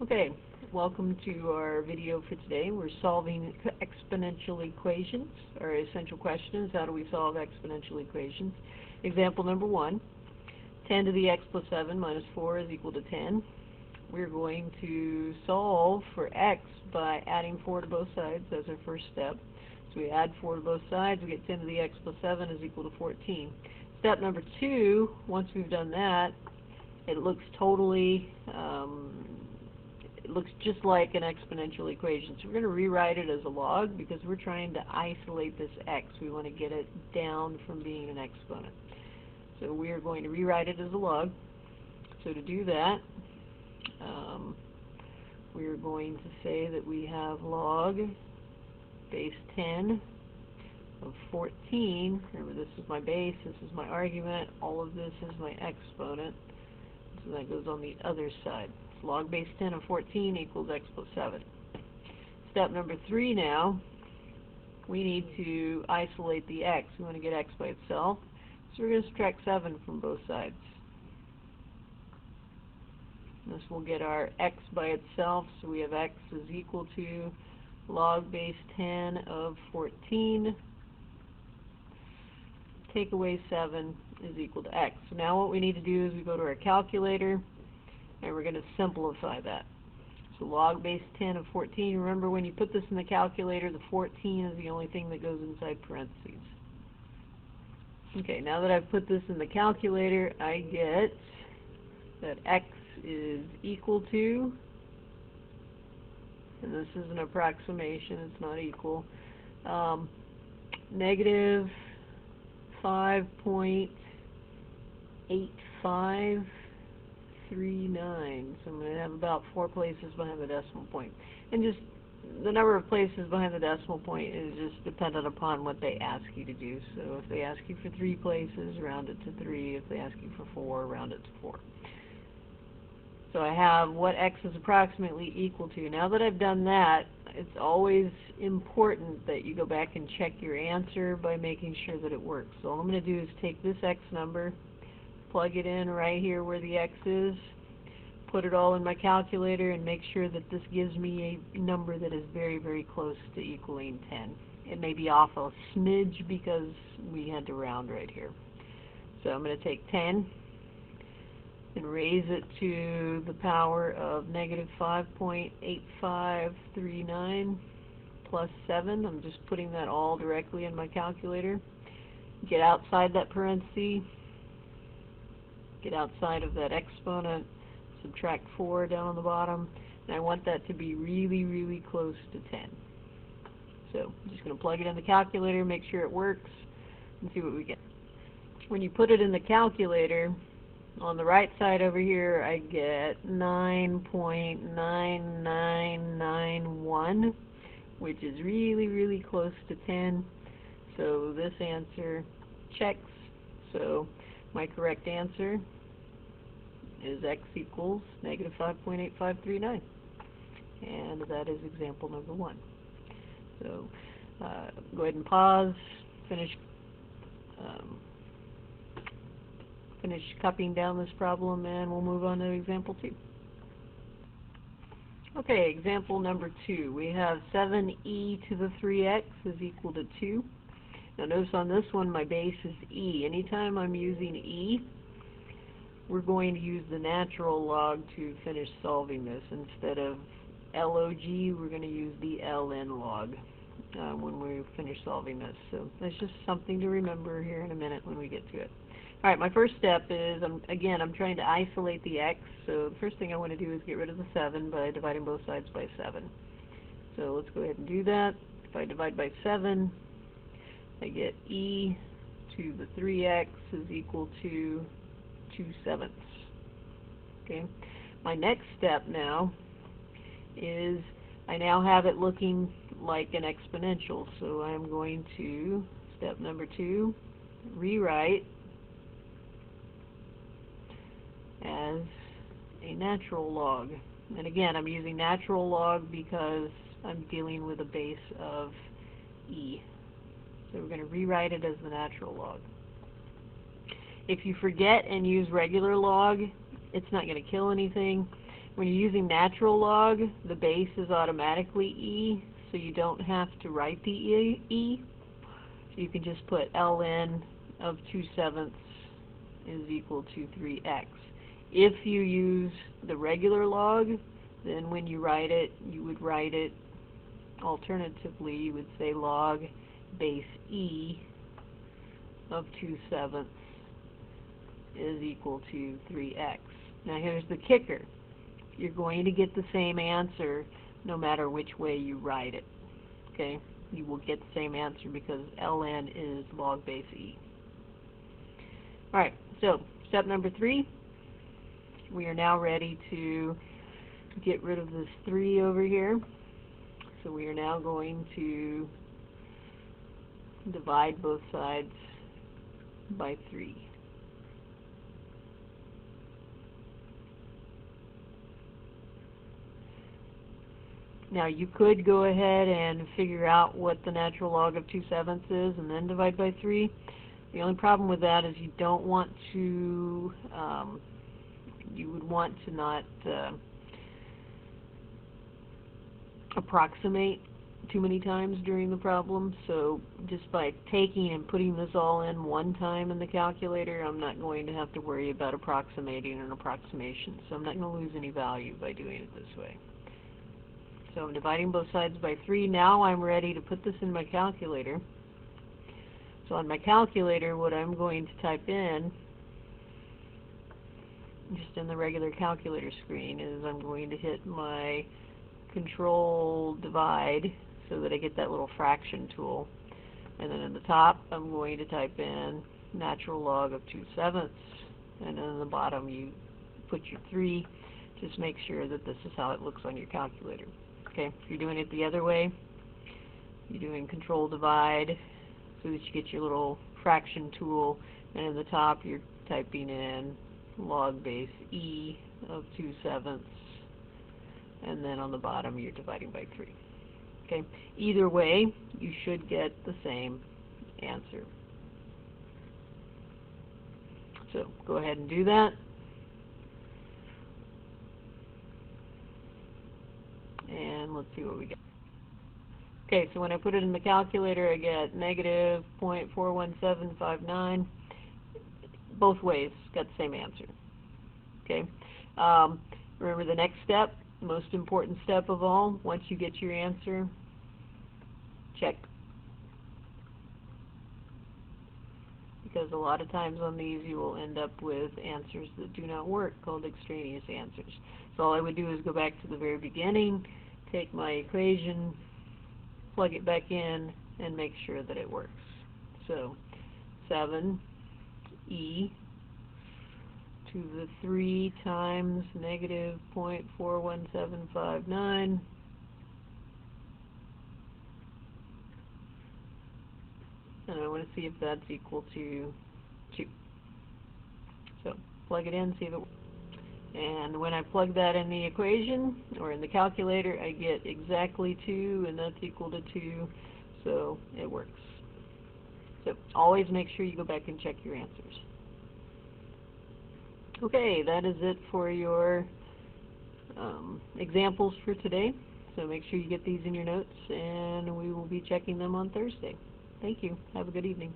Okay, welcome to our video for today. We're solving exponential equations. Our essential question is, how do we solve exponential equations? Example number 1, 10 to the x plus 7 minus 4 is equal to 10. We're going to solve for x by adding 4 to both sides. That's our first step. So we add 4 to both sides, we get 10 to the x plus 7 is equal to 14. Step number 2, once we've done that, it looks totally it looks just like an exponential equation. So we're going to rewrite it as a log because we're trying to isolate this x. We want to get it down from being an exponent. So we are going to rewrite it as a log. So to do that, we are going to say that we have log base 10 of 14. Remember, this is my base, this is my argument, all of this is my exponent. So that goes on the other side. So log base 10 of 14 equals x plus 7. Step number 3 now, we need to isolate the x. We want to get x by itself. So we're going to subtract 7 from both sides. This will get our x by itself, so we have x is equal to log base 10 of 14. Take away 7 is equal to x. So now what we need to do is we go to our calculator and we're going to simplify that. So log base 10 of 14, remember when you put this in the calculator, the 14 is the only thing that goes inside parentheses. Okay, now that I've put this in the calculator, I get that x is equal to, and this is an approximation, it's not equal, negative 5.8539. So I'm going to have about 4 places behind the decimal point. And just the number of places behind the decimal point is just dependent upon what they ask you to do. So if they ask you for 3 places, round it to 3. If they ask you for 4, round it to 4. So I have what x is approximately equal to. Now that I've done that, it's always important that you go back and check your answer by making sure that it works. So all I'm going to do is take this x number, plug it in right here where the x is, put it all in my calculator, and make sure that this gives me a number that is very, very close to equaling 10. It may be off a smidge because we had to round right here. So I'm going to take 10 and raise it to the power of negative 5.8539 plus 7. I'm just putting that all directly in my calculator. Get outside that parenthesis, get outside of that exponent, subtract 4 down on the bottom, and I want that to be really, really close to 10. So I'm just going to plug it in the calculator, make sure it works, and see what we get. When you put it in the calculator, on the right side over here, I get 9.9991, which is really, really close to 10. So this answer checks. So my correct answer is x equals negative 5.8539. And that is example number 1. So go ahead and pause, finish copying down this problem, and we'll move on to example 2. Okay, example number 2. We have 7e to the 3x is equal to 2. Now notice on this one my base is e. Anytime I'm using e, we're going to use the natural log to finish solving this. Instead of log, we're going to use the ln log when we finish solving this. So that's just something to remember here in a minute when we get to it. Alright, my first step is, I'm trying to isolate the x, so the first thing I want to do is get rid of the 7 by dividing both sides by 7. So let's go ahead and do that. If I divide by 7, I get e to the 3x is equal to 2/7. Okay. My next step now is I now have it looking like an exponential, so I'm going to, step number 2, rewrite as a natural log. And again, I'm using natural log because I'm dealing with a base of e. So we're going to rewrite it as the natural log. If you forget and use regular log, it's not going to kill anything. When you're using natural log, the base is automatically e, so you don't have to write the e. So you can just put ln of 2/7 is equal to 3x. If you use the regular log, then when you write it, you would write it alternatively. You would say log base e of 2/7 is equal to 3x. Now here's the kicker. You're going to get the same answer no matter which way you write it. Okay? You will get the same answer because ln is log base e. Alright, so step number 3. We are now ready to get rid of this 3 over here. So we are now going to divide both sides by 3. Now you could go ahead and figure out what the natural log of 2/7 is and then divide by 3. The only problem with that is you don't want to, you would want to not approximate too many times during the problem. So just by taking and putting this all in one time in the calculator, I'm not going to have to worry about approximating an approximation. So I'm not going to lose any value by doing it this way. So I'm dividing both sides by 3. Now I'm ready to put this in my calculator. So on my calculator, what I'm going to type in, just in the regular calculator screen, is I'm going to hit my Control Divide so that I get that little fraction tool. And then in the top, I'm going to type in natural log of 2/7. And then in the bottom, you put your 3. Just make sure that this is how it looks on your calculator. Okay, if you're doing it the other way, you're doing Control Divide so that you get your little fraction tool, and in the top you're typing in log base e of 2/7, and then on the bottom you're dividing by 3. Okay, either way you should get the same answer. So go ahead and do that. And let's see what we get. Okay, so when I put it in the calculator, I get negative 0.41759. Both ways, got the same answer. Okay. Remember the next step, most important step of all, once you get your answer, check. Because a lot of times on these you will end up with answers that do not work, called extraneous answers. So all I would do is go back to the very beginning, take my equation, plug it back in, and make sure that it works. So 7e to the 3 times negative 0.41759 and I want to see if that's equal to 2. So plug it in, see if it works. And when I plug that in the equation, or in the calculator, I get exactly 2, and that's equal to 2, so it works. So always make sure you go back and check your answers. Okay, that is it for your examples for today. So make sure you get these in your notes, and we will be checking them on Thursday. Thank you. Have a good evening.